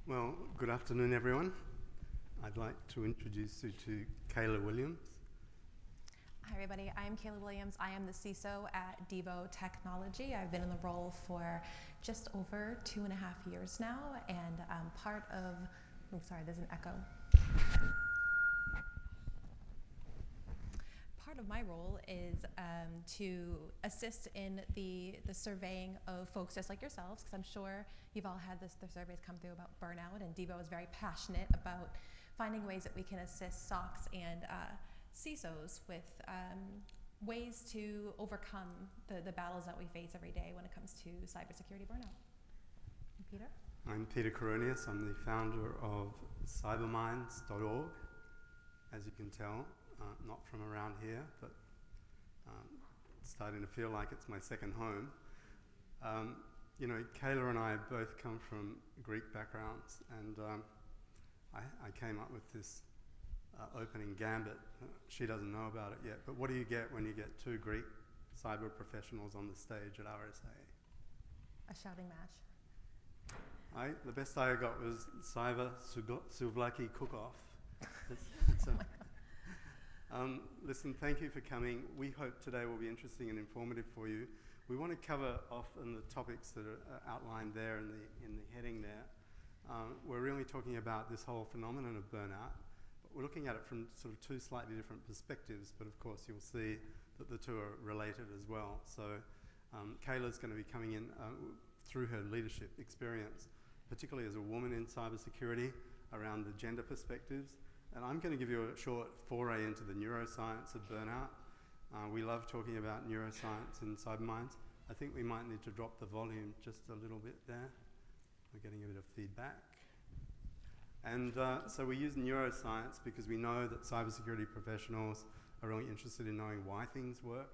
Well, good afternoon, everyone. I'd like to introduce you to Kayla Williams. Hi everybody, I'm Kayla Williams. I am the CISO at Devo Technology. I've been in the role for just over 2.5 years now, and part of, there's an echo. Part of my role is to assist in the surveying of folks just like yourselves, because I'm sure you've all had the surveys come through about burnout, and Devo is very passionate about finding ways that we can assist SOCs and CISOs with ways to overcome the battles that we face every day when it comes to cybersecurity burnout. And Peter? I'm Peter Coronius. I'm the founder of cyberminds.org. As you can tell, not from around here, but it's starting to feel like it's my second home. Kayla and I both come from Greek backgrounds, and I came up with this opening gambit. She doesn't know about it yet, but what do you get when you get two Greek cyber professionals on the stage at RSA? A shouting match. The best I got was Cyber Souvlaki Cook-Off. Listen, thank you for coming. We hope today will be interesting and informative for you. We want to cover off on the topics that are outlined there in the heading there. We're really talking about this whole phenomenon of burnout, but we're looking at it from sort of two slightly different perspectives, but of course you'll see that the two are related as well. So Kayla's going to be coming in through her leadership experience, particularly as a woman in cybersecurity, around the gender perspectives. And I'm going to give you a short foray into the neuroscience of burnout. We love talking about neuroscience in CyberMinds. I think we might need to drop the volume just a little bit there. We're getting a bit of feedback. And so we use neuroscience because we know that cybersecurity professionals are really interested in knowing why things work.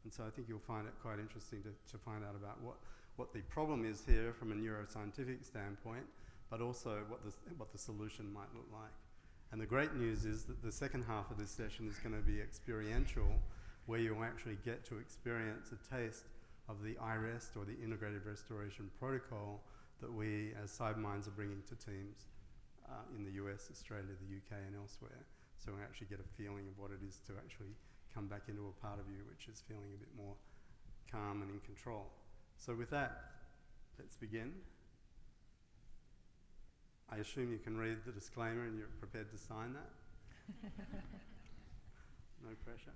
And so I think you'll find it quite interesting to find out about what the problem is here from a neuroscientific standpoint, but also what the solution might look like. And the great news is that the second half of this session is going to be experiential, where you'll actually get to experience a taste of the IREST, or the Integrated Restoration Protocol, that we as CyberMinds are bringing to teams in the US, Australia, the UK and elsewhere. So we actually get a feeling of what it is to actually come back into a part of you which is feeling a bit more calm and in control. So with that, let's begin. I assume you can read the disclaimer and you're prepared to sign that? No pressure.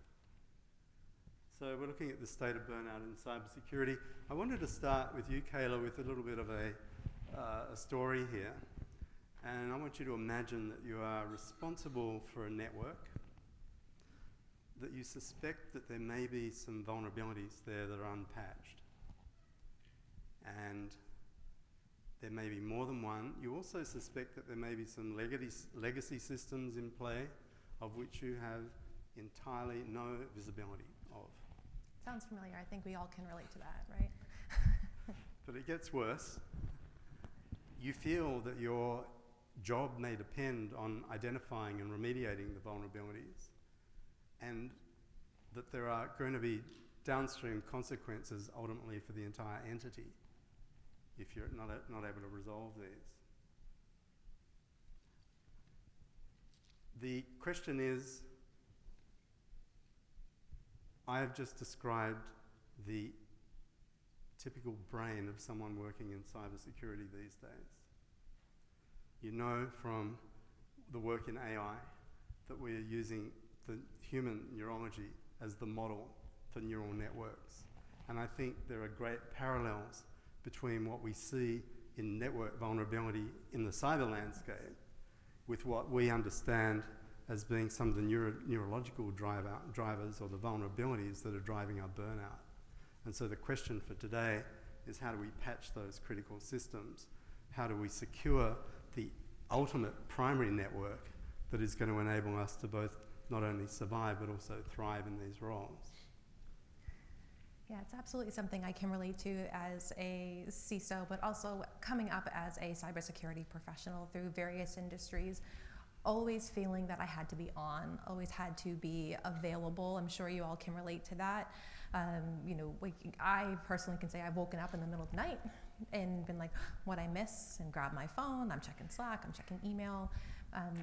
So we're looking at the state of burnout in cybersecurity. I wanted to start with you, Kayla, with a little bit of a story here. And I want you to imagine that you are responsible for a network, that you suspect that there may be some vulnerabilities there that are unpatched. And there may be more than one. You also suspect that there may be some legacy systems in play of which you have entirely no visibility of. Sounds familiar. I think we all can relate to that, right? But it gets worse. You feel that your job may depend on identifying and remediating the vulnerabilities, and that there are going to be downstream consequences ultimately for the entire entity if you're not able to resolve these. The question is, I have just described the typical brain of someone working in cybersecurity these days. You know from the work in AI that we are using the human neurology as the model for neural networks. And I think there are great parallels between what we see in network vulnerability in the cyber landscape with what we understand as being some of the neurological drivers or the vulnerabilities that are driving our burnout. And so the question for today is, how do we patch those critical systems? How do we secure the ultimate primary network that is going to enable us to both not only survive but also thrive in these roles? Yeah, it's absolutely something I can relate to as a CISO, but also coming up as a cybersecurity professional through various industries. Always feeling that I had to be on, always had to be available. I'm sure you all can relate to that. I personally can say I've woken up in the middle of the night, and been like, what I miss, and grab my phone. I'm checking Slack, I'm checking email,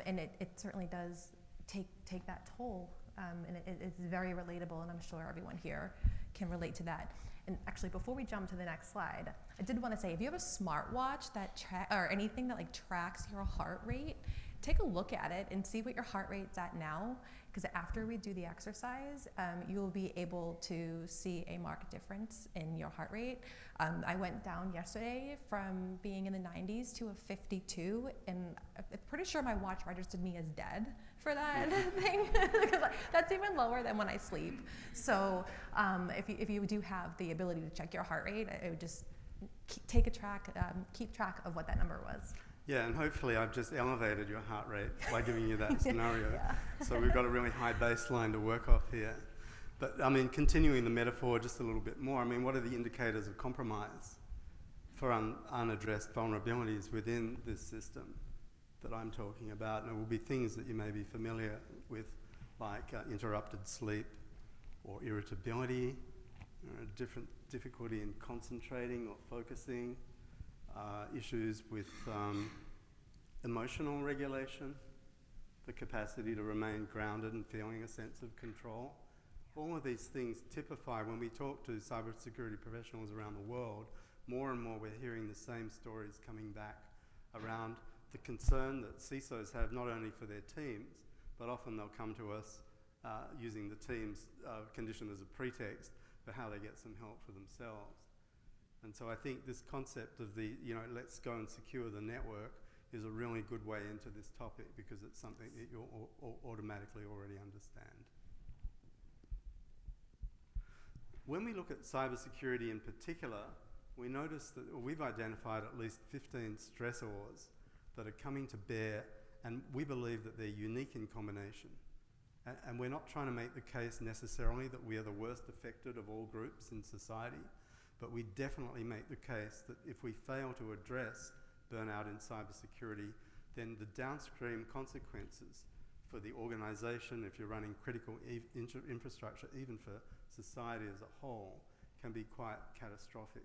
and it certainly does take that toll. And it's very relatable, and I'm sure everyone here can relate to that. And actually, before we jump to the next slide, I did want to say, if you have a smartwatch that or anything that like tracks your heart rate, take a look at it and see what your heart rate's at now, because after we do the exercise, you'll be able to see a marked difference in your heart rate. I went down yesterday from being in the 90s to a 52, and I'm pretty sure my watch registered me as dead for that thing, because that's even lower than when I sleep. So if you do have the ability to check your heart rate, I would just keep track of what that number was. Yeah, and hopefully I've just elevated your heart rate by giving you that scenario. Yeah. So we've got a really high baseline to work off here. But I mean, continuing the metaphor just a little bit more, I mean, what are the indicators of compromise for unaddressed vulnerabilities within this system that I'm talking about? And it will be things that you may be familiar with, like interrupted sleep or irritability, difficulty in concentrating or focusing, issues with emotional regulation, the capacity to remain grounded and feeling a sense of control. All of these things typify, when we talk to cybersecurity professionals around the world, more and more we're hearing the same stories coming back around the concern that CISOs have, not only for their teams, but often they'll come to us using the team's condition as a pretext for how they get some help for themselves. And so I think this concept of the, let's go and secure the network is a really good way into this topic, because it's something that you'll automatically already understand. When we look at cybersecurity in particular, we notice that we've identified at least 15 stressors that are coming to bear, and we believe that they're unique in combination. And we're not trying to make the case necessarily that we are the worst affected of all groups in society, but we definitely make the case that if we fail to address burnout in cybersecurity, then the downstream consequences for the organization, if you're running critical infrastructure, even for society as a whole, can be quite catastrophic.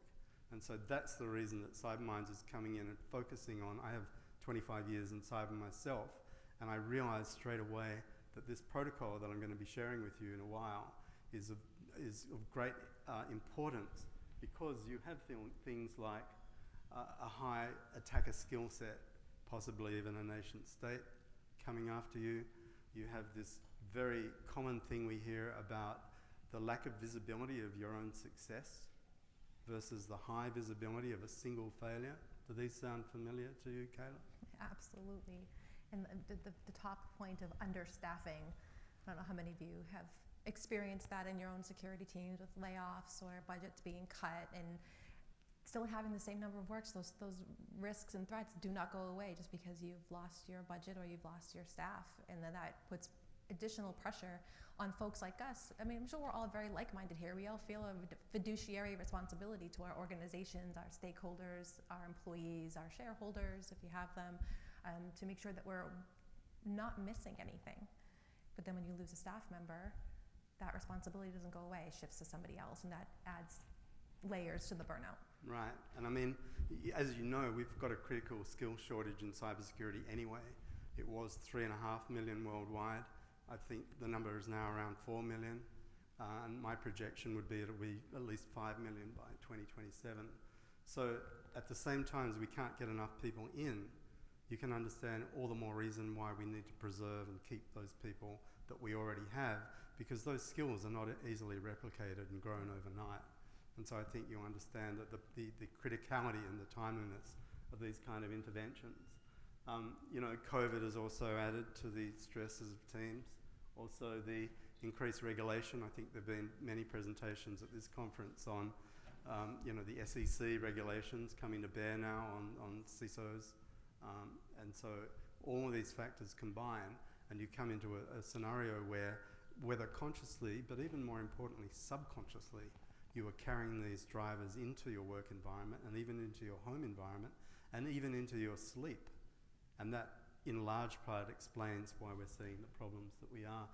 And so that's the reason that CyberMinds is coming in and focusing on. I have 25 years in cyber myself, and I realized straight away that this protocol that I'm going to be sharing with you in a while is of great importance, because you have things like a high attacker skill set, possibly even a nation state coming after you. You have this very common thing we hear about the lack of visibility of your own success versus the high visibility of a single failure. Do these sound familiar to you, Kayla? Absolutely. And the top point of understaffing, I don't know how many of you have experienced that in your own security teams with layoffs or budgets being cut, and still having the same number of works. Those risks and threats do not go away just because you've lost your budget or you've lost your staff, and then that puts additional pressure on folks like us. I mean, I'm sure we're all very like-minded here. We all feel a fiduciary responsibility to our organizations, our stakeholders, our employees, our shareholders, if you have them, to make sure that we're not missing anything. But then when you lose a staff member, that responsibility doesn't go away, it shifts to somebody else, and that adds layers to the burnout. Right, and I mean, as you know, we've got a critical skill shortage in cybersecurity anyway. It was 3.5 million worldwide. I think the number is now around 4 million, and my projection would be it'll be at least 5 million by 2027. So at the same time as we can't get enough people in, you can understand all the more reason why we need to preserve and keep those people that we already have, because those skills are not easily replicated and grown overnight. And so I think you understand that the criticality and the timeliness of these kind of interventions. COVID has also added to the stresses of teams. Also the increased regulation. I think there have been many presentations at this conference on the SEC regulations coming to bear now on CISOs. And so all of these factors combine, and you come into a scenario where, whether consciously, but even more importantly, subconsciously, you are carrying these drivers into your work environment and even into your home environment and even into your sleep. And that, in large part, explains why we're seeing the problems that we are.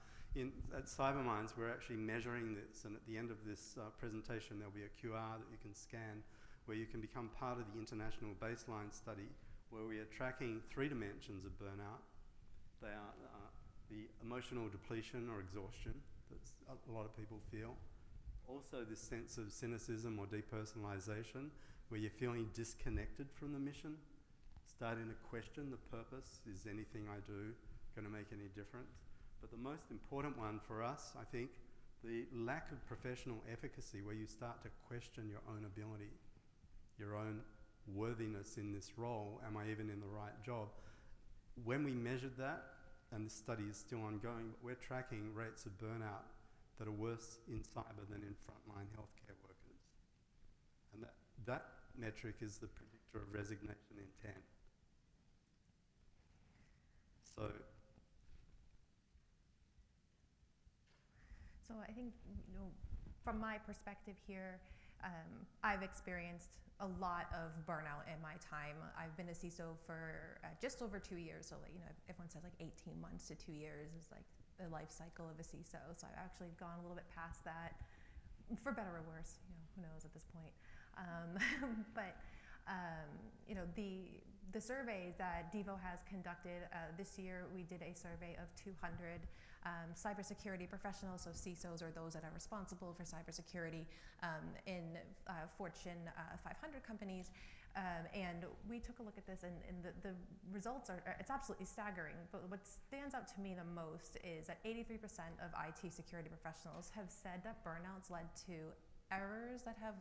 At CyberMinds, we're actually measuring this, and at the end of this presentation, there'll be a QR that you can scan where you can become part of the international baseline study where we are tracking 3 dimensions of burnout. They are the emotional depletion or exhaustion that a lot of people feel. Also this sense of cynicism or depersonalization, where you're feeling disconnected from the mission, starting to question the purpose. Is anything I do going to make any difference? But the most important one for us, I think, the lack of professional efficacy, where you start to question your own ability, your own worthiness in this role. Am I even in the right job? When we measured that, and this study is still ongoing, but we're tracking rates of burnout that are worse in cyber than in frontline healthcare workers. And that metric is the predictor of resignation intent. So I think, from my perspective here, I've experienced a lot of burnout in my time. I've been a CISO for just over 2 years. So, everyone says like 18 months to 2 years is like the life cycle of a CISO. So I've actually gone a little bit past that, for better or worse. Who knows at this point. But the survey that Devo has conducted this year, we did a survey of 200 cybersecurity professionals, so CISOs are those that are responsible for cybersecurity in Fortune 500 companies. And we took a look at this, and the results it's absolutely staggering. But what stands out to me the most is that 83% of IT security professionals have said that burnouts led to errors that have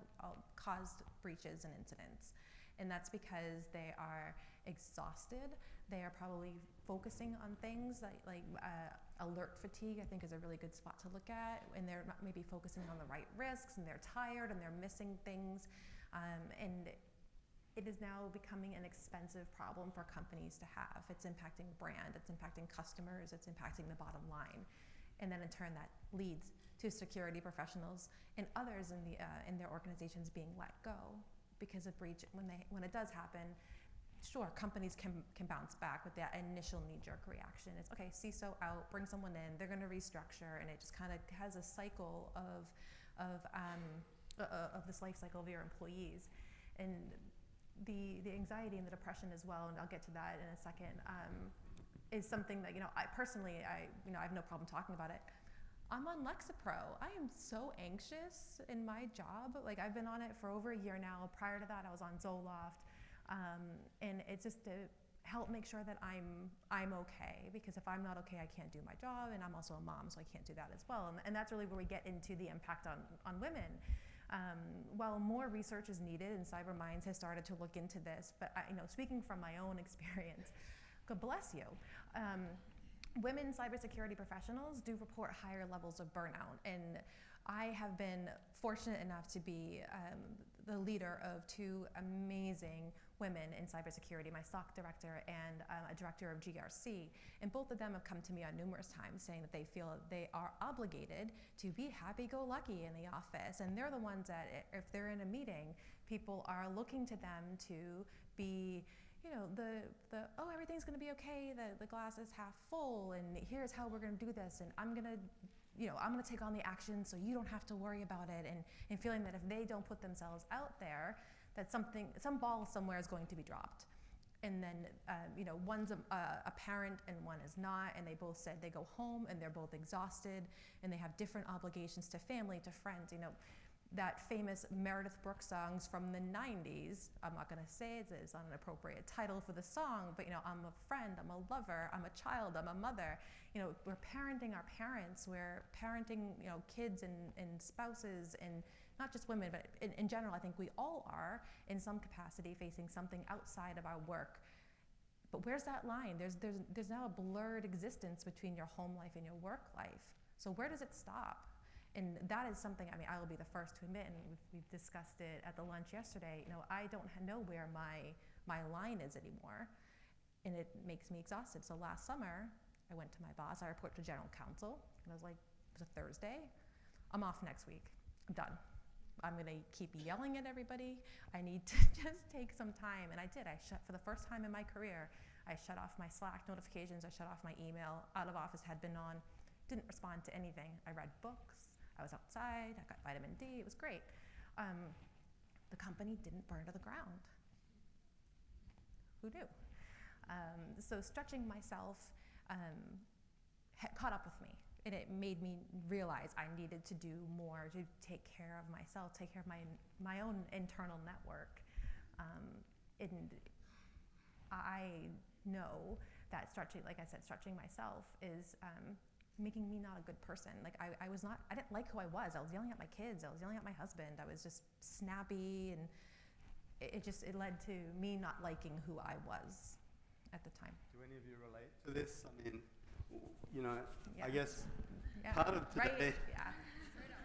caused breaches and incidents. And that's because they are exhausted. They are probably focusing on things like alert fatigue, I think, is a really good spot to look at. And they're not maybe focusing on the right risks, and they're tired, and they're missing things. And it is now becoming an expensive problem for companies to have. It's impacting brand, it's impacting customers, it's impacting the bottom line. And then in turn, that leads to security professionals and others in their organizations being let go because of breach. When it does happen, sure, companies can bounce back with that initial knee-jerk reaction. It's okay, CISO out, bring someone in, they're going to restructure, and it just kind of has a cycle of this life cycle of your employees. And the anxiety and the depression as well, and I'll get to that in a second, is something that, I personally, I have no problem talking about it. I'm on Lexapro. I am so anxious in my job. Like, I've been on it for over a year now. Prior to that, I was on Zoloft. And it's just to help make sure that I'm okay, because if I'm not okay, I can't do my job, and I'm also a mom, so I can't do that as well. And that's really where we get into the impact on women. While more research is needed, and CyberMinds has started to look into this, but speaking from my own experience, God bless you, women cybersecurity professionals do report higher levels of burnout. And I have been fortunate enough to be the leader of 2 amazing women in cybersecurity, my SOC director and a director of GRC. And both of them have come to me on numerous times saying that they feel they are obligated to be happy-go-lucky in the office. And they're the ones that, if they're in a meeting, people are looking to them to be, oh, everything's going to be okay, the glass is half full, and here's how we're going to do this, and I'm going to take on the action so you don't have to worry about it, and feeling that if they don't put themselves out there, that some ball somewhere is going to be dropped. And then, one's a parent and one is not, and they both said they go home and they're both exhausted, and they have different obligations to family, to friends. That famous Meredith Brooks songs from the 90s, I'm not going to say it's not an appropriate title for the song, but I'm a friend, I'm a lover, I'm a child, I'm a mother. We're parenting our parents, we're parenting kids and spouses, and not just women, but in general, I think we all are in some capacity facing something outside of our work. But where's that line? There's now a blurred existence between your home life and your work life. So where does it stop? And that is something, I will be the first to admit, and we've discussed it at the lunch yesterday, I don't know where my line is anymore, and it makes me exhausted. So last summer, I went to my boss, I reported to general counsel, and I was like, it was a Thursday, I'm off next week, I'm done. I'm gonna keep yelling at everybody, I need to just take some time, and I did. For the first time in my career, I shut off my Slack notifications, I shut off my email, out of office had been on, didn't respond to anything. I read books, I was outside, I got vitamin D, it was great. the company didn't burn to the ground. Who knew? So stretching myself caught up with me, and it made me realize I needed to do more to take care of myself, take care of my own internal network. And I know that stretching, like I said, stretching myself is making me not a good person. Like I didn't like who I was. I was yelling at my kids. I was yelling at my husband. I was just snappy, and it led to me not liking who I was at the time. Do any of you relate to this? I mean, you know, Yeah. I guess Yeah. part of today, Right? Yeah.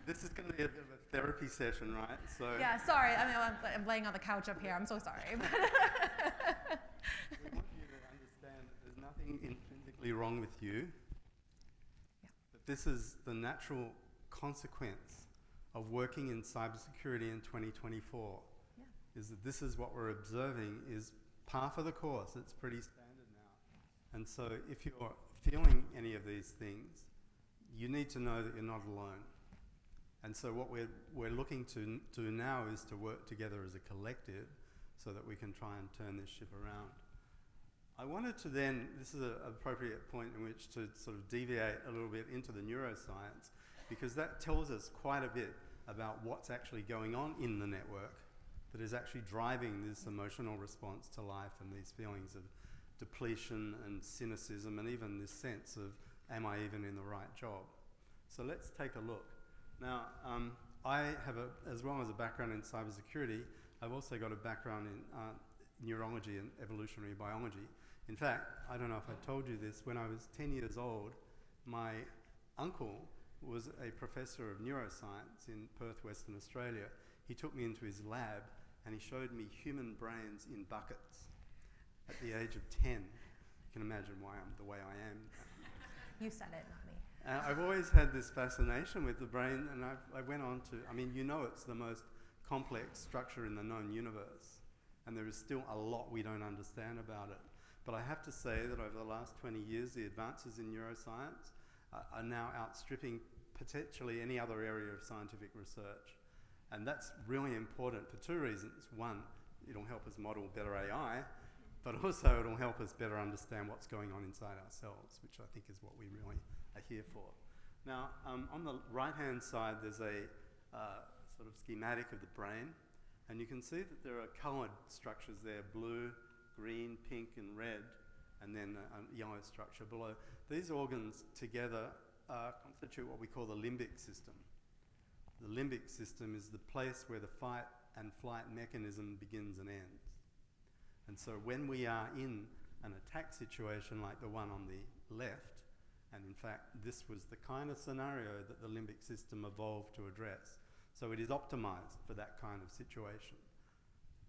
this is going to be a bit of a therapy session, right? So Yeah, sorry. I mean, I'm laying on the couch up here. I'm so sorry. we want you to understand that there's nothing intrinsically wrong with you. Yeah. That this is the natural consequence of working in cybersecurity in 2024. Yeah. Is that this is what we're observing is par for the course. It's pretty standard now. And so if you're feeling any of these things, you need to know that you're not alone. And so what we're looking to do now is to work together as a collective so that we can try and turn this ship around. I wanted to then, this is an appropriate point in which to sort of deviate a little bit into the neuroscience, because that tells us quite a bit about what's actually going on in the network that is actually driving this emotional response to life and these feelings of depletion and cynicism and even this sense of, am I even in the right job? So let's take a look. Now, I have, as well as a background in cybersecurity, I've also got a background in neurology and evolutionary biology. In fact, I don't know if I told you this, when I was 10 years old, my uncle was a professor of neuroscience in Perth, Western Australia. He took me into his lab and he showed me human brains in buckets at the age of 10. You can imagine why I'm the way I am. You said it, not me. I've always had this fascination with the brain, and I went on to, I mean, you know, it's the most complex structure in the known universe, and there is still a lot we don't understand about it. But I have to say that over the last 20 years, the advances in neuroscience are now outstripping potentially any other area of scientific research. And that's really important for two reasons. One, it'll help us model better AI, but also it'll help us better understand what's going on inside ourselves, which I think is what we really are here for. Now, on the right-hand side, there's a sort of schematic of the brain, and you can see that there are coloured structures there, blue, green, pink, and red, and then a yellow structure below. These organs together constitute what we call the limbic system. The limbic system is the place where the fight and flight mechanism begins and ends. And so when we are in an attack situation like the one on the left, and in fact this was the kind of scenario that the limbic system evolved to address. So it is optimized for that kind of situation.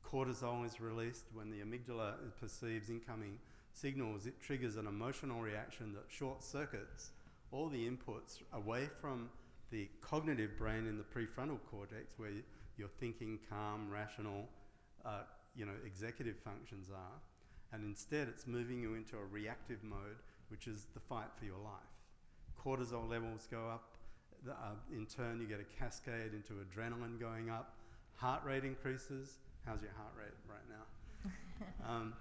Cortisol is released when the amygdala perceives incoming signals. It triggers an emotional reaction that short circuits all the inputs away from the cognitive brain in the prefrontal cortex, where your thinking, calm, rational, executive functions are, and instead it's moving you into a reactive mode, which is the fight for your life. Cortisol levels go up. In turn, you get a cascade into adrenaline going up. Heart rate increases. How's your heart rate right now?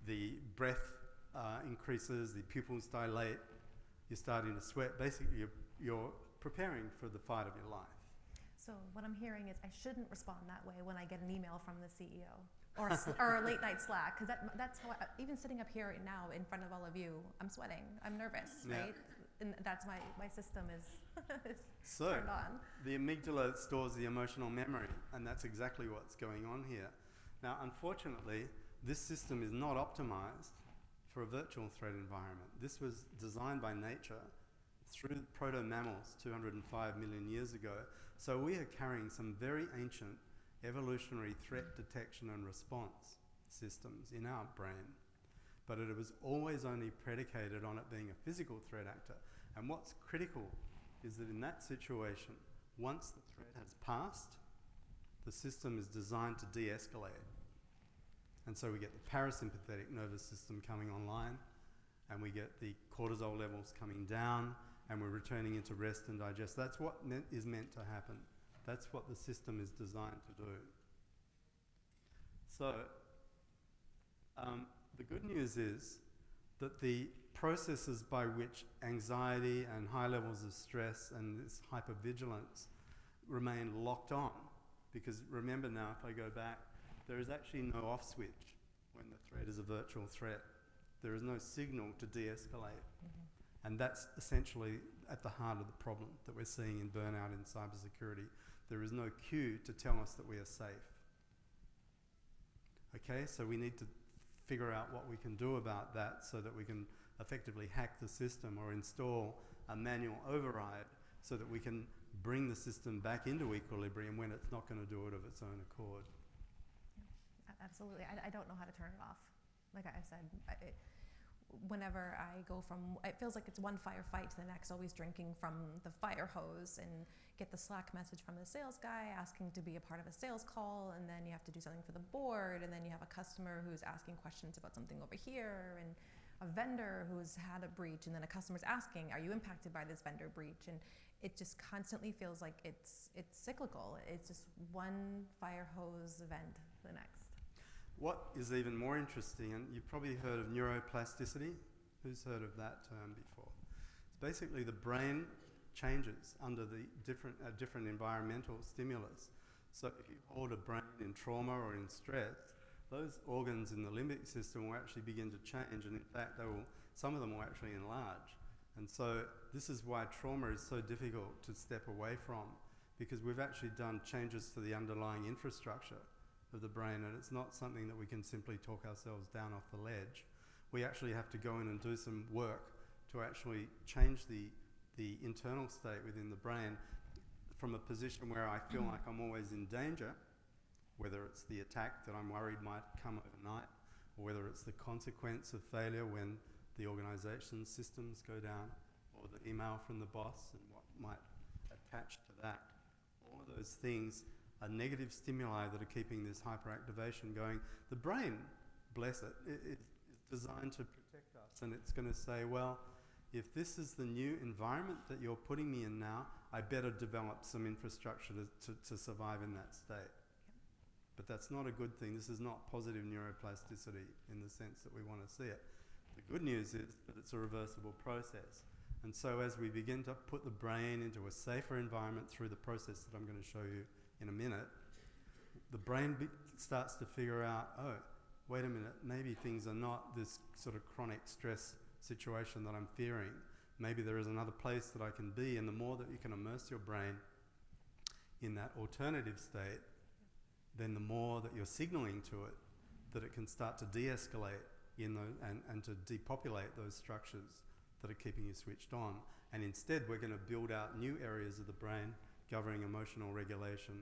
The breath increases. The pupils dilate. You're starting to sweat. Basically, you're preparing for the fight of your life. So what I'm hearing is I shouldn't respond that way when I get an email from the CEO or a late night Slack, because that's how even sitting up here right now in front of all of you, I'm sweating, I'm nervous, Yeah. right? And that's my system is So turned on. the amygdala stores the emotional memory, and that's exactly what's going on here. Now, unfortunately, this system is not optimized for a virtual threat environment. This was designed by nature through proto-mammals 205 million years ago. So we are carrying some very ancient evolutionary threat detection and response systems in our brain. But it was always only predicated on it being a physical threat actor. And what's critical is that in that situation, once the threat has passed, the system is designed to de-escalate. And so we get the parasympathetic nervous system coming online, and we get the cortisol levels coming down, and we're returning into rest and digest. That's what is meant to happen. That's what the system is designed to do. So, the good news is that the processes by which anxiety and high levels of stress and this hypervigilance remain locked on, because remember now, if I go back, there is actually no off switch when the threat is a virtual threat. There is no signal to de-escalate. Mm-hmm. And that's essentially at the heart of the problem that we're seeing in burnout in cybersecurity. There is no cue to tell us that we are safe. Okay, so we need to figure out what we can do about that so that we can effectively hack the system or install a manual override so that we can bring the system back into equilibrium when it's not going to do it of its own accord. Absolutely. I don't know how to turn it off. Like I said, whenever I go from, it feels like it's one firefight to the next, always drinking from the fire hose, and get the Slack message from the sales guy asking to be a part of a sales call, and then you have to do something for the board, and then you have a customer who's asking questions about something over here, and a vendor who's had a breach, and then a customer's asking, are you impacted by this vendor breach? And it just constantly feels like it's cyclical. It's just one fire hose event to the next. What is even more interesting, and you've probably heard of neuroplasticity. Who's heard of that term before? It's basically the brain changes under the different environmental stimulus. So if you hold a brain in trauma or in stress, those organs in the limbic system will actually begin to change, and in fact, some of them will actually enlarge. And so this is why trauma is so difficult to step away from, because we've actually done changes to the underlying infrastructure of the brain, and it's not something that we can simply talk ourselves down off the ledge. We actually have to go in and do some work to actually change the internal state within the brain from a position where I feel like I'm always in danger, whether it's the attack that I'm worried might come overnight, or whether it's the consequence of failure when the organization's systems go down, or the email from the boss and what might attach to that. All of those things are negative stimuli that are keeping this hyperactivation going. The brain, bless it, it's designed to protect us, and it's going to say, well, if this is the new environment that you're putting me in now, I better develop some infrastructure to survive in that state. But that's not a good thing. This is not positive neuroplasticity in the sense that we want to see it. The good news is that it's a reversible process. And so as we begin to put the brain into a safer environment through the process that I'm going to show you in a minute, the brain starts to figure out, oh, wait a minute, maybe things are not this sort of chronic stress situation that I'm fearing. Maybe there is another place that I can be, and the more that you can immerse your brain in that alternative state, then the more that you're signaling to it that it can start to de-escalate in those, and to depopulate those structures that are keeping you switched on. And instead, we're going to build out new areas of the brain governing emotional regulation,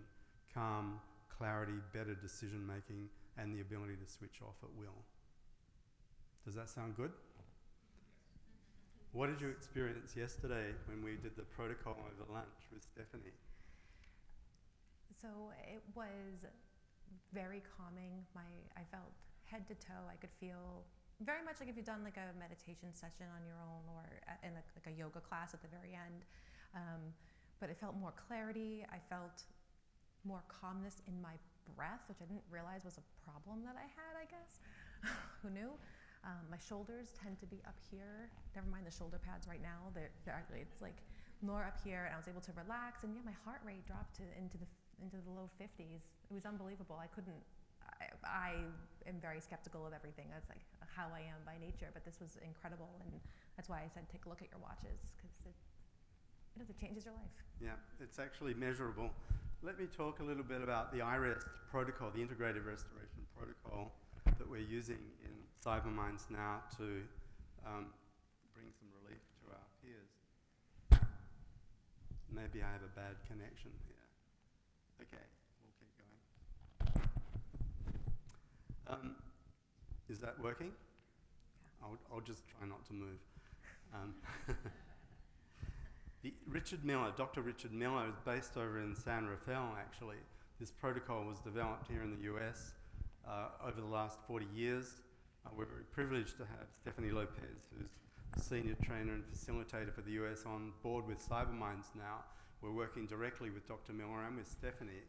calm, clarity, better decision making, and the ability to switch off at will. Does that sound good? What did you experience yesterday when we did the protocol over lunch with Stephanie? So it was very calming. I felt head to toe. I could feel very much like if you've done like a meditation session on your own, or in like a yoga class at the very end. But it felt more clarity. I felt more calmness in my breath, which I didn't realize was a problem that I had, I guess. Who knew? My shoulders tend to be up here. Never mind the shoulder pads right now. It's like more up here, and I was able to relax. And yeah, my heart rate dropped into the low 50s. It was unbelievable. I am very skeptical of everything. That's like how I am by nature. But this was incredible, and that's why I said take a look at your watches, because it changes your life. Yeah, it's actually measurable. Let me talk a little bit about the IREST protocol, the Integrated Restoration Protocol that we're using in CyberMinds now to bring some relief to our peers. Maybe I have a bad connection here. Okay, we'll keep going. Is that working? Yeah. I'll just try not to move. Dr. Richard Miller is based over in San Rafael, actually. This protocol was developed here in the US over the last 40 years. We're very privileged to have Stephanie Lopez, who's the senior trainer and facilitator for the US, on board with CyberMinds now. We're working directly with Dr. Miller and with Stephanie.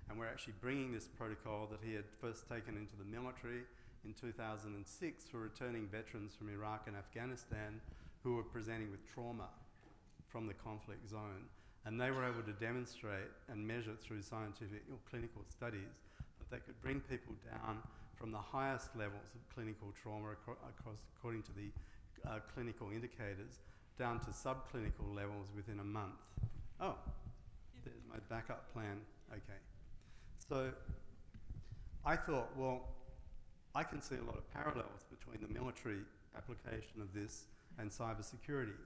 And we're actually bringing this protocol that he had first taken into the military in 2006 for returning veterans from Iraq and Afghanistan who were presenting with trauma from the conflict zone. And they were able to demonstrate and measure through scientific or clinical studies that they could bring people down from the highest levels of clinical trauma according to the clinical indicators down to subclinical levels within a month. Oh, there's my backup plan. Okay. So I thought, well, I can see a lot of parallels between the military application of this and cybersecurity.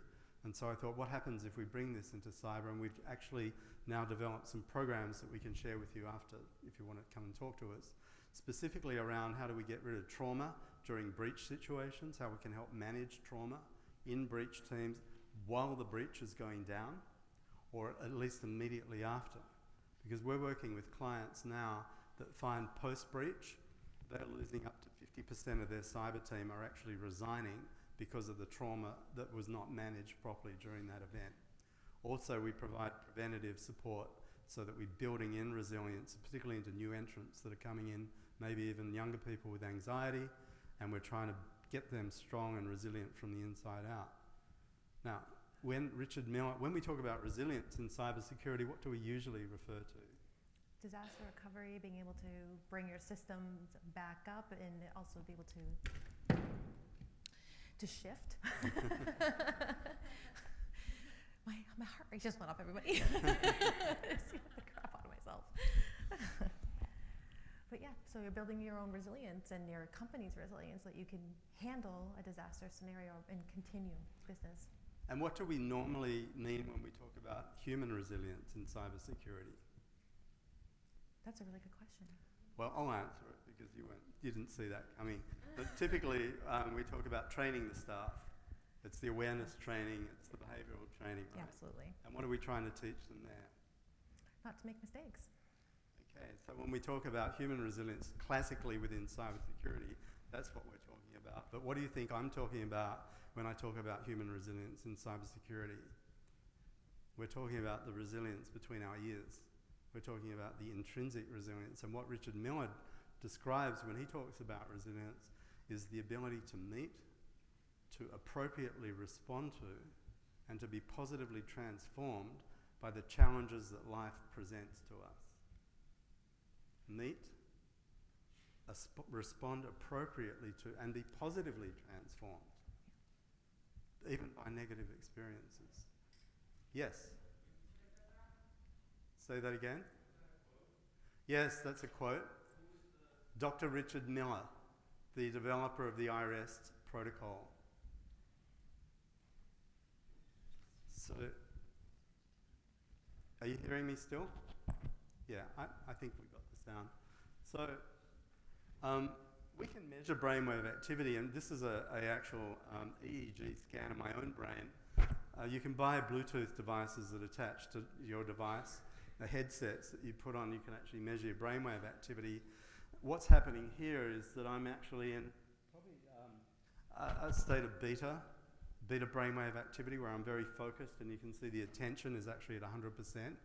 And so I thought, what happens if we bring this into cyber? And we've actually now developed some programs that we can share with you after, if you want to come and talk to us, specifically around how do we get rid of trauma during breach situations, how we can help manage trauma in breach teams while the breach is going down, or at least immediately after. Because we're working with clients now that find post-breach, they're losing up to 50% of their cyber team are actually resigning because of the trauma that was not managed properly during that event. Also, we provide preventative support so that we're building in resilience, particularly into new entrants that are coming in, maybe even younger people with anxiety, and we're trying to get them strong and resilient from the inside out. Now, when we talk about resilience in cybersecurity, what do we usually refer to? Disaster recovery, being able to bring your systems back up and also be able to shift. my heart rate just went up, everybody. I scared the crap out of myself. But yeah, so you're building your own resilience and your company's resilience so that you can handle a disaster scenario and continue business. And what do we normally mean when we talk about human resilience in cybersecurity? That's a really good question. Well, I'll answer it because you didn't see that coming. But typically, we talk about training the staff. It's the awareness training, it's the behavioural training, right? Yeah, absolutely. And what are we trying to teach them there? Not to make mistakes. Okay, so when we talk about human resilience classically within cybersecurity, that's what we're talking about. But what do you think I'm talking about when I talk about human resilience in cybersecurity? We're talking about the resilience between our ears. We're talking about the intrinsic resilience. And what Richard Miller describes when he talks about resilience is the ability to meet, to appropriately respond to, and to be positively transformed by the challenges that life presents to us. Meet, respond appropriately to, and be positively transformed, even by negative experiences. Yes? Say that again? Yes, that's a quote. Dr. Richard Miller, the developer of the IREST protocol. So, are you hearing me still? Yeah, I think we got this down. So, we can measure brainwave activity, and this is a actual EEG scan of my own brain. You can buy Bluetooth devices that attach to your device, the headsets that you put on. You can actually measure your brainwave activity. What's happening here is that I'm actually in probably a state of beta brainwave activity where I'm very focused, and you can see the attention is actually at 100%.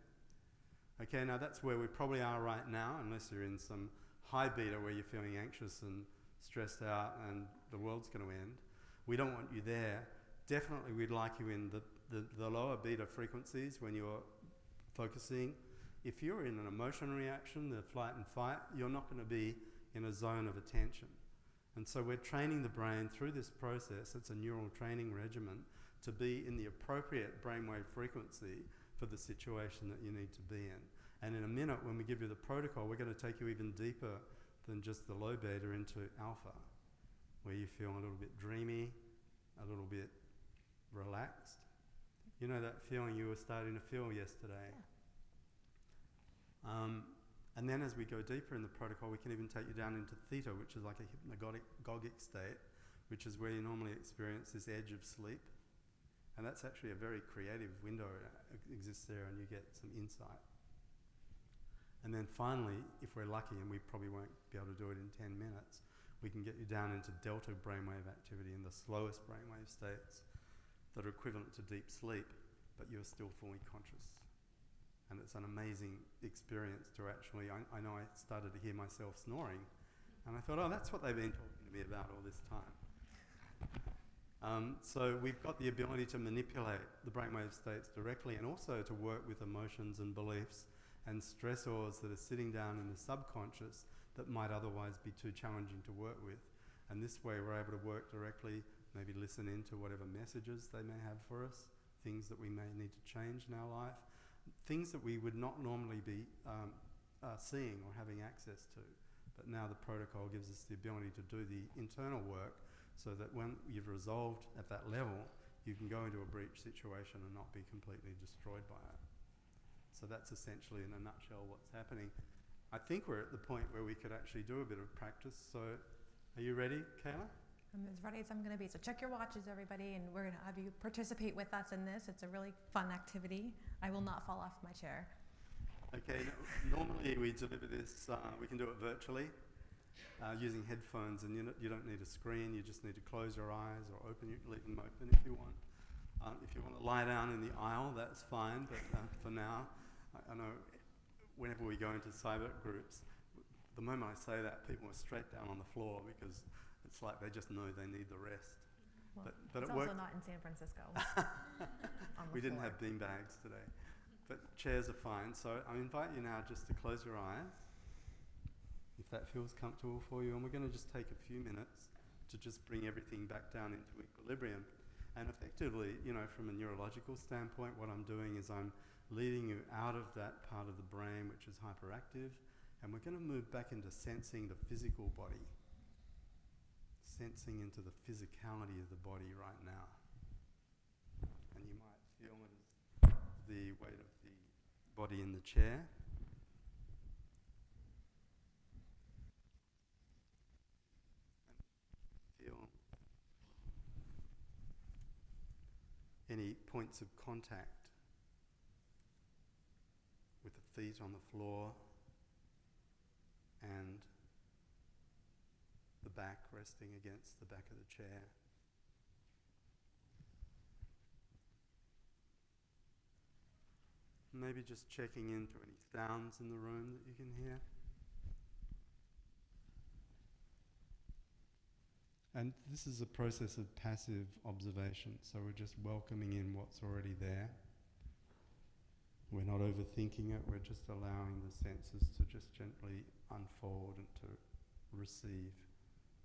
Okay, now that's where we probably are right now, unless you're in some high beta where you're feeling anxious and stressed out and the world's going to end. We don't want you there. Definitely we'd like you in the lower beta frequencies when you're focusing. If you're in an emotion reaction, the flight and fight, you're not going to be in a zone of attention. And so we're training the brain through this process, it's a neural training regimen, to be in the appropriate brainwave frequency for the situation that you need to be in. And in a minute, when we give you the protocol, we're going to take you even deeper than just the low beta into alpha, where you feel a little bit dreamy, a little bit relaxed. You know that feeling you were starting to feel yesterday? Yeah. And then as we go deeper in the protocol, we can even take you down into theta, which is like a hypnagogic state, which is where you normally experience this edge of sleep. And that's actually a very creative window that exists there, and you get some insight. And then finally, if we're lucky, and we probably won't be able to do it in 10 minutes, we can get you down into delta brainwave activity in the slowest brainwave states that are equivalent to deep sleep, but you're still fully conscious. And it's an amazing experience to actually, I know I started to hear myself snoring, and I thought, oh, that's what they've been talking to me about all this time. So we've got the ability to manipulate the brainwave states directly, and also to work with emotions and beliefs and stressors that are sitting down in the subconscious that might otherwise be too challenging to work with. And this way we're able to work directly, maybe listen into whatever messages they may have for us, things that we may need to change in our life, things that we would not normally be seeing or having access to. But now the protocol gives us the ability to do the internal work, so that when you've resolved at that level, you can go into a breach situation and not be completely destroyed by it. So that's essentially, in a nutshell, what's happening. I think we're at the point where we could actually do a bit of practice. So are you ready, Kayla? I'm as ready as I'm going to be. So check your watches, everybody, and we're going to have you participate with us in this. It's a really fun activity. I will not fall off my chair. Okay, normally we deliver this, we can do it virtually using headphones, and you don't need a screen, you just need to close your eyes or leave them open if you want. If you want to lie down in the aisle, that's fine, but for now, I know whenever we go into cyber groups, the moment I say that, people are straight down on the floor because it's like they just know they need the rest. Well, but it's it also worked. not in San Francisco. We didn't have bean bags today, but chairs are fine. So I invite you now just to close your eyes, if that feels comfortable for you, and we're going to just take a few minutes to just bring everything back down into equilibrium. And effectively, you know, from a neurological standpoint, what I'm doing is I'm leading you out of that part of the brain which is hyperactive, and we're going to move back into sensing the physical body, sensing into the physicality of the body right now. And you might feel it as the weight of the body in the chair. Any points of contact with the feet on the floor and the back resting against the back of the chair. Maybe just checking into any sounds in the room that you can hear. And this is a process of passive observation, so we're just welcoming in what's already there. We're not overthinking it, we're just allowing the senses to just gently unfold and to receive.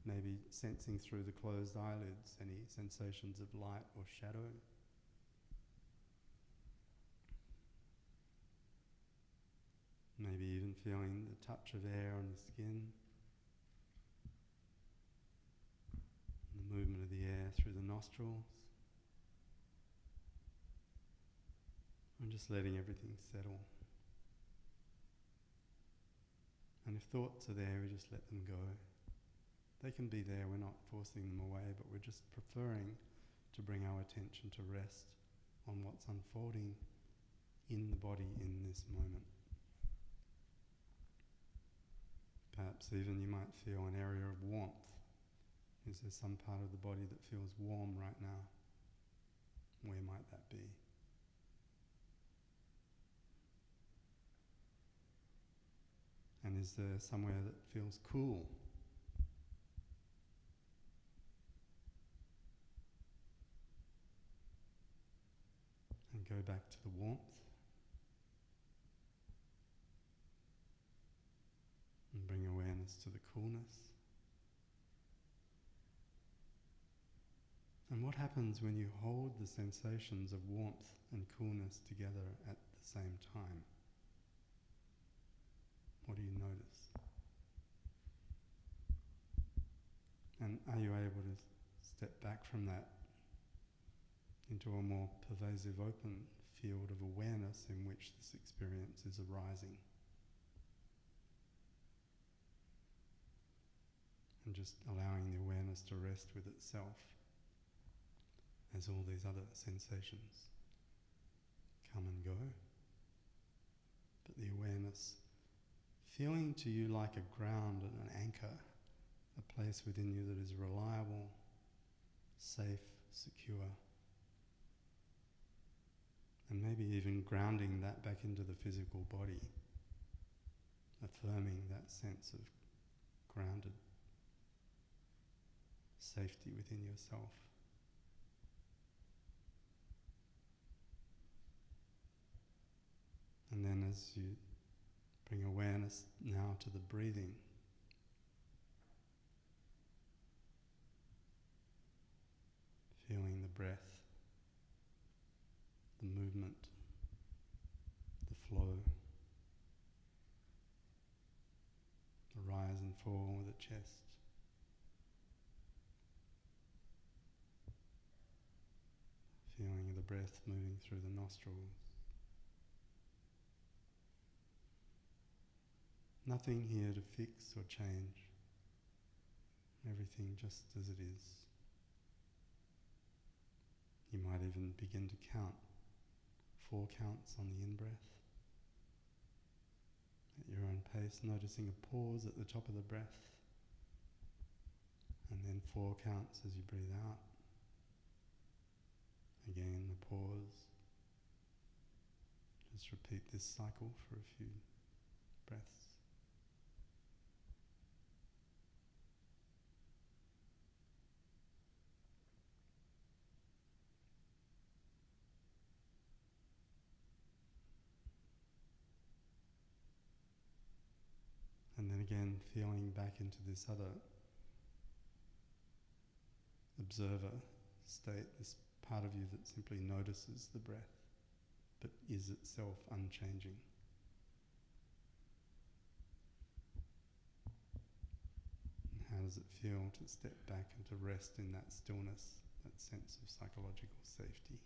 Maybe sensing through the closed eyelids any sensations of light or shadow. Maybe even feeling the touch of air on the skin. The movement of the air through the nostrils, and just letting everything settle. And if thoughts are there, we just let them go. They can be there, we're not forcing them away, but we're just preferring to bring our attention to rest on what's unfolding in the body in this moment. Perhaps even you might feel an area of warmth. Is there some part of the body that feels warm right now? Where might that be? And is there somewhere that feels cool? And go back to the warmth. And bring awareness to the coolness. And what happens when you hold the sensations of warmth and coolness together at the same time? What do you notice? And are you able to step back from that into a more pervasive, open field of awareness in which this experience is arising? And just allowing the awareness to rest with itself as all these other sensations come and go. But the awareness feeling to you like a ground and an anchor, a place within you that is reliable, safe, secure, And maybe even grounding that back into the physical body, affirming that sense of grounded safety within yourself. And then as you bring awareness now to the breathing, feeling the breath, the movement, the flow, the rise and fall of the chest. Feeling the breath moving through the nostrils. Nothing here to fix or change. Everything just as it is. You might even begin to count 4 counts on the in-breath. At your own pace, noticing a pause at the top of the breath, and then 4 counts as you breathe out. Again, a pause. Just repeat this cycle for a few breaths. And then again, feeling back into this other observer state, this part of you that simply notices the breath, but is itself unchanging. And how does it feel to step back and to rest in that stillness, that sense of psychological safety?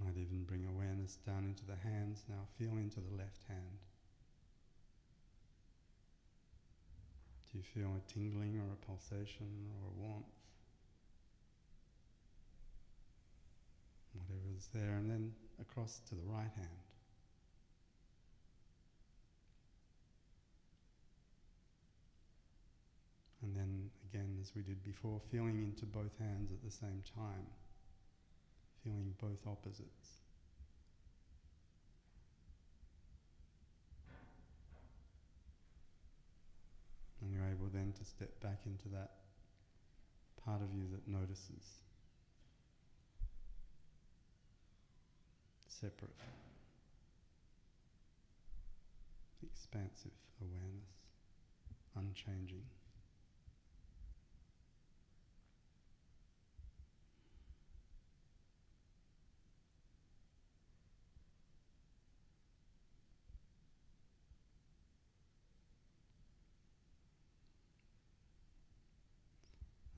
Might even bring awareness down into the hands now. Feel into the left hand. Do you feel a tingling or a pulsation or a warmth? Whatever is there, and then across to the right hand. And then again, as we did before, feeling into both hands at the same time. Feeling both opposites. And you're able then to step back into that part of you that notices. Separate. Expansive awareness. Unchanging.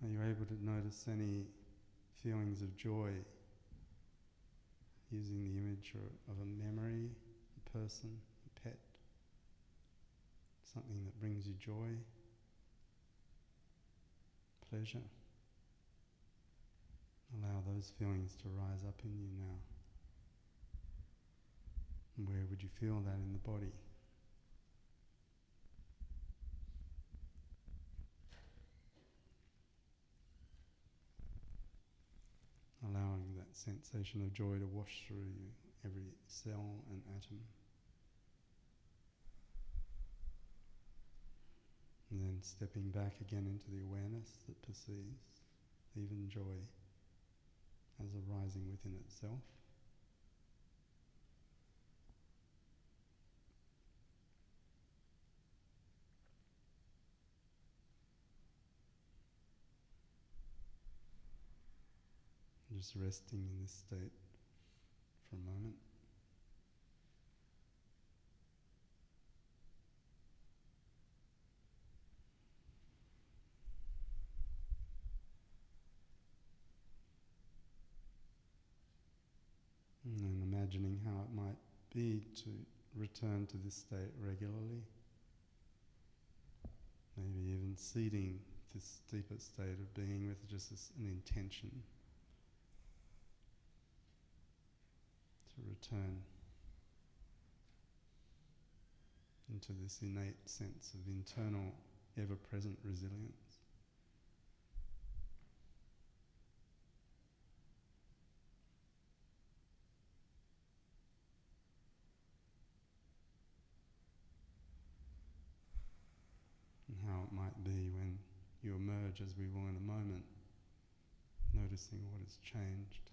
Are you able to notice any feelings of joy using the image of a memory, a person, a pet, something that brings you joy, pleasure? Allow those feelings to rise up in you now. And where would you feel that in the body? Allowing that sensation of joy to wash through you, every cell and atom. And then stepping back again into the awareness that perceives even joy as arising within itself. Just resting in this state for a moment. And then imagining how it might be to return to this state regularly. Maybe even seeding this deeper state of being with just an intention to return into this innate sense of internal, ever-present resilience. And how it might be when you emerge, as we will in a moment, noticing what has changed.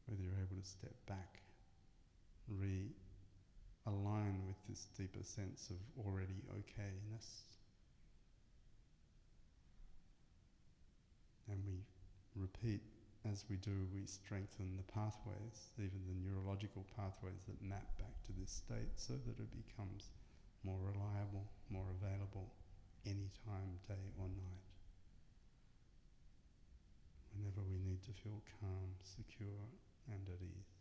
Whether you're able to step back, realign with this deeper sense of already okayness. And we repeat, as we do, we strengthen the pathways, even the neurological pathways that map back to this state, so that it becomes more reliable, more available, any time, day or night. Whenever we need to feel calm, secure and at ease.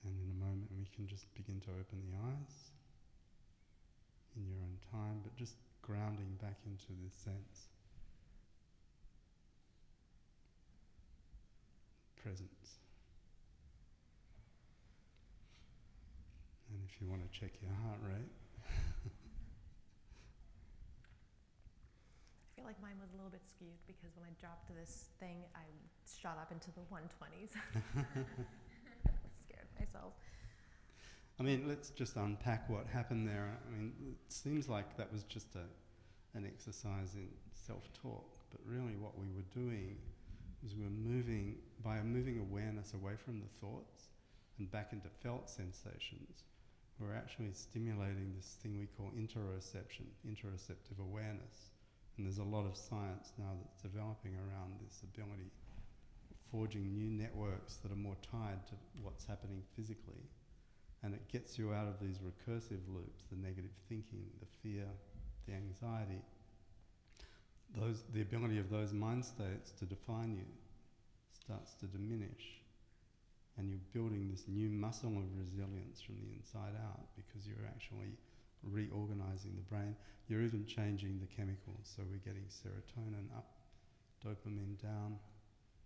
And in a moment we can just begin to open the eyes in your own time, but just grounding back into this sense. Presence. And if you want to check your heart rate, I feel like mine was a little bit skewed because when I dropped this thing, I shot up into the 120s. Scared myself. I mean, let's just unpack what happened there. I mean, it seems like that was just an exercise in self-talk, but really what we were doing was we were moving, by moving awareness away from the thoughts and back into felt sensations, we're actually stimulating this thing we call interoception, interoceptive awareness. And there's a lot of science now that's developing around this ability, forging new networks that are more tied to what's happening physically. And it gets you out of these recursive loops, the negative thinking, the fear, the anxiety. The ability of those mind states to define you starts to diminish. And you're building this new muscle of resilience from the inside out because you're actually reorganizing the brain. You're even changing the chemicals, so we're getting serotonin up, dopamine down,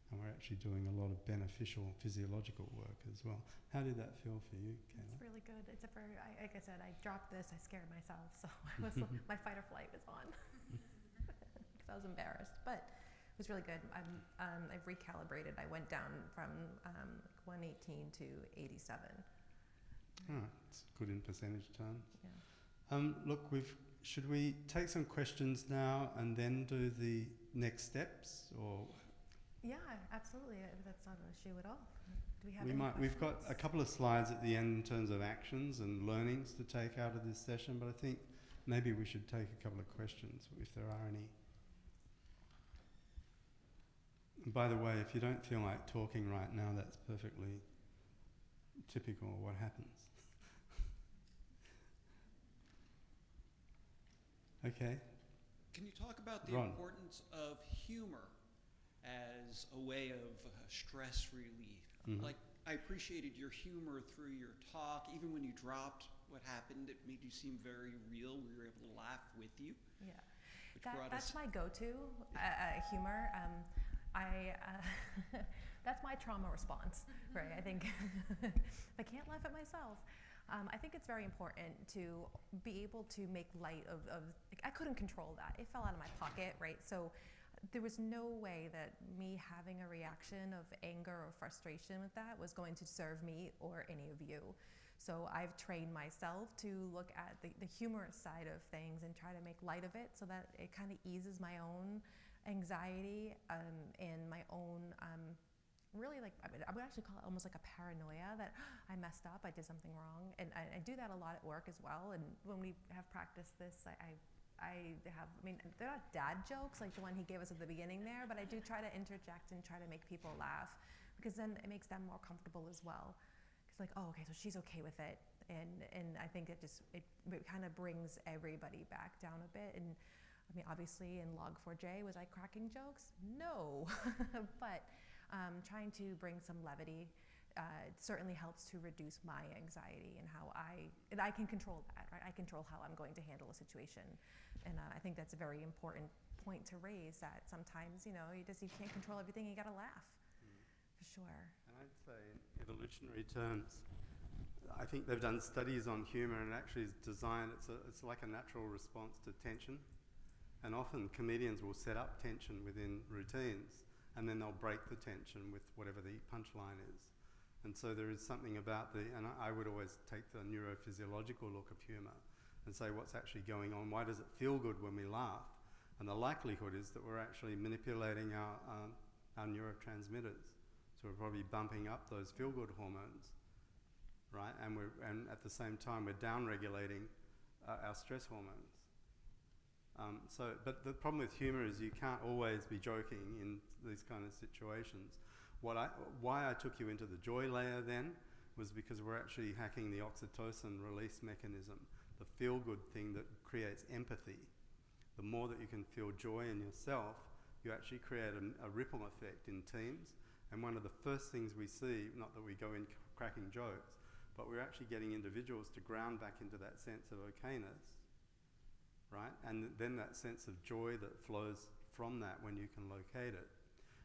and we're actually doing a lot of beneficial physiological work as well. How did that feel for you, Kayla? It's really good. Except for, like I said, I dropped this, I scared myself, so I was my fight or flight was on because I was embarrassed. But it was really good. I've recalibrated. I went down from 118 to 87. It's good in percentage terms. Yeah. Look, should we take some questions now and then do the next steps, or? Yeah, absolutely. That's not an issue at all. Do we have We've got a couple of slides at the end in terms of actions and learnings to take out of this session, but I think maybe we should take a couple of questions if there are any. And by the way, if you don't feel like talking right now, that's perfectly typical of what happens. Okay. Can you talk about the Ron. importance of humor as a way of stress relief? Mm-hmm. Like, I appreciated your humor through your talk. Even when you dropped what happened, it made you seem very real. We were able to laugh with you. Yeah, Which that's my go-to humor. That's my trauma response, right? I think if I can't laugh at myself. I think it's very important to be able to make light of like, I couldn't control that. It fell out of my pocket, right? So there was no way that me having a reaction of anger or frustration with that was going to serve me or any of you. So I've trained myself to look at the humorous side of things and try to make light of it so that it kind of eases my own anxiety and my own really, like, I would actually call it almost like a paranoia that I messed up, I did something wrong. And I do that a lot at work as well. And when we have practiced this, they're not dad jokes like the one he gave us at the beginning there, but I do try to interject and try to make people laugh because then it makes them more comfortable as well. It's like, oh, okay, so she's okay with it. And I think it kind of brings everybody back down a bit. And I mean, obviously in Log4j, was I cracking jokes? No, but trying to bring some levity certainly helps to reduce my anxiety and how I can control that, right? I control how I'm going to handle a situation. And I think that's a very important point to raise, that sometimes, you can't control everything, you gotta laugh. For sure. And I'd say in evolutionary terms, I think they've done studies on humour and actually it's designed, it's like a natural response to tension. And often comedians will set up tension within routines and then they'll break the tension with whatever the punchline is. And so there is something about and I would always take the neurophysiological look of humour and say what's actually going on, why does it feel good when we laugh? And the likelihood is that we're actually manipulating our neurotransmitters. So we're probably bumping up those feel-good hormones, right? And at the same time we're down-regulating our stress hormones. But the problem with humour is you can't always be joking in these kind of situations. Why I took you into the joy layer then was because we're actually hacking the oxytocin release mechanism, the feel-good thing that creates empathy. The more that you can feel joy in yourself, you actually create a ripple effect in teams. And one of the first things we see, not that we go in cracking jokes, but we're actually getting individuals to ground back into that sense of okayness, right? And then that sense of joy that flows from that when you can locate it.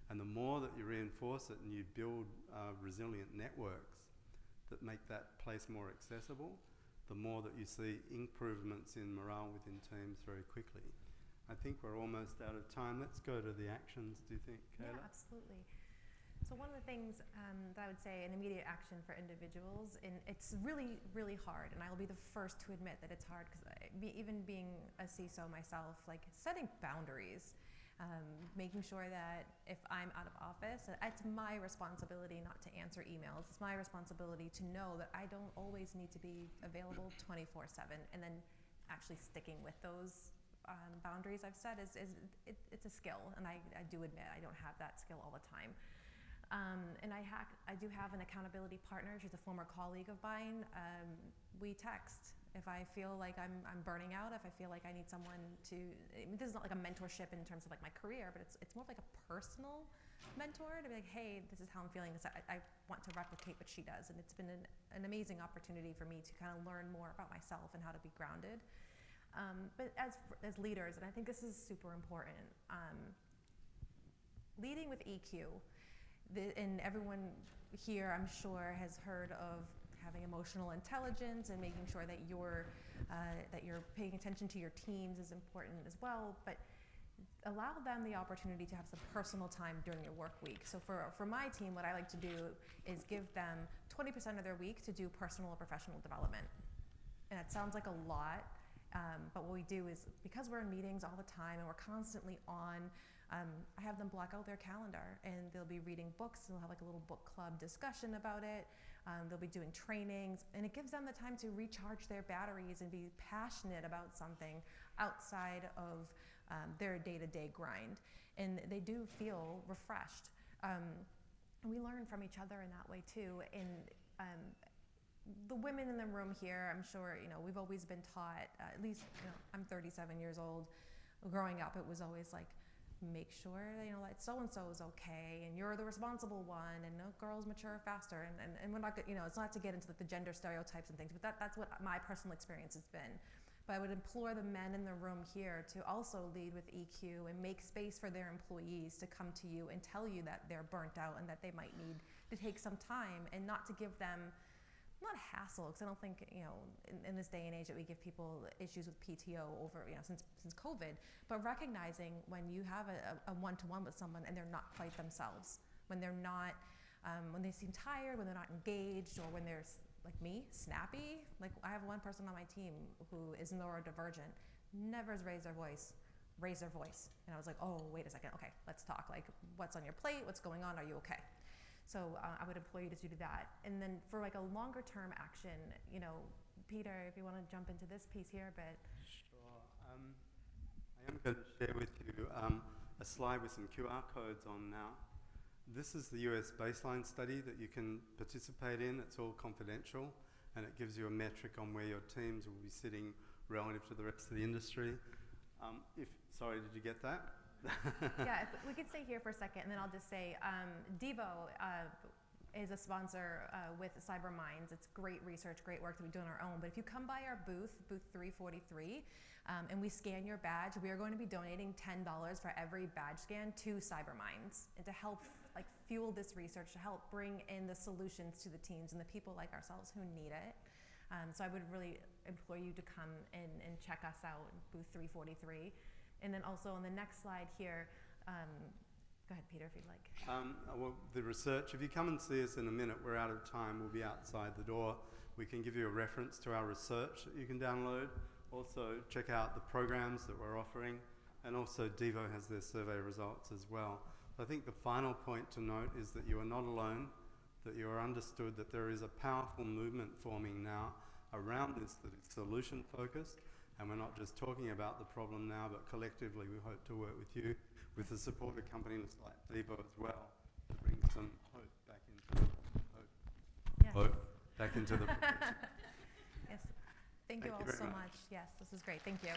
And the more that you reinforce it and you build resilient networks that make that place more accessible, the more that you see improvements in morale within teams very quickly. I think we're almost out of time. Let's go to the actions, do you think, Kayla? Yeah, absolutely. So one of the things that I would say an immediate action for individuals, and it's really, really hard, and I will be the first to admit that it's hard because even being a CISO myself, like setting boundaries, making sure that if I'm out of office, it's my responsibility not to answer emails. It's my responsibility to know that I don't always need to be available 24/7, and then actually sticking with those boundaries I've set it's a skill, and I do admit I don't have that skill all the time. And I do have an accountability partner. She's a former colleague of mine. We text if I feel like I'm burning out, if I feel like I need someone to. This is not like a mentorship in terms of like my career, but it's more like a personal mentor to be like, hey, this is how I'm feeling. I want to replicate what she does, and it's been an amazing opportunity for me to kind of learn more about myself and how to be grounded. But as leaders, and I think this is super important, leading with EQ. And everyone here, I'm sure, has heard of having emotional intelligence and making sure that you're paying attention to your teams is important as well. But allow them the opportunity to have some personal time during your work week. So for my team, what I like to do is give them 20% of their week to do personal or professional development. And it sounds like a lot, but what we do is, because we're in meetings all the time and we're constantly on, I have them block out their calendar and they'll be reading books, and we'll have like a little book club discussion about it. They'll be doing trainings, and it gives them the time to recharge their batteries and be passionate about something outside of their day-to-day grind. And they do feel refreshed. And we learn from each other in that way too. And the women in the room here, I'm sure, we've always been taught, at least, I'm 37 years old. Growing up, it was always like, make sure that so-and-so is okay, and you're the responsible one, and no, girls mature faster, and we're not, it's not to get into the gender stereotypes and things, but that's what my personal experience has been. But I would implore the men in the room here to also lead with EQ and make space for their employees to come to you and tell you that they're burnt out and that they might need to take some time, and not to give them, not hassle, because I don't think, in this day and age that we give people issues with PTO over, since COVID, but recognizing when you have a one-to-one with someone and they're not quite themselves, when they're not, when they seem tired, when they're not engaged, or when they're, like me, snappy. Like, I have one person on my team who is neurodivergent, never has raised their voice. And I was like, oh, wait a second, okay, let's talk. Like, what's on your plate? What's going on? Are you okay? So I would implore you to do that. And then for like a longer term action, Peter, if you want to jump into this piece here, but. Sure. I am going to share with you a slide with some QR codes on now. This is the US baseline study that you can participate in. It's all confidential, and it gives you a metric on where your teams will be sitting relative to the rest of the industry. Sorry, did you get that? Yeah, if we could stay here for a second, and then I'll just say, Devo is a sponsor with CyberMinds. It's great research, great work that we do on our own. But if you come by our booth 343, and we scan your badge. We are going to be donating $10 for every badge scan to CyberMinds, and to help fuel this research, to help bring in the solutions to the teams and the people like ourselves who need it. So I would really implore you to come and check us out, booth 343. And then also on the next slide here, go ahead, Peter, if you'd like. Well, the research, if you come and see us in a minute, we're out of time, we'll be outside the door. We can give you a reference to our research that you can download. Also, check out the programs that we're offering, and also Devo has their survey results as well. I think the final point to note is that you are not alone, that you are understood that there is a powerful movement forming now around this that is solution focused, and we're not just talking about the problem now, but collectively we hope to work with you, with the support of companies like Devo as well, to bring some hope back into back into the profession. Yes. Thank you all very so much. much. Yes, this is great. Thank you.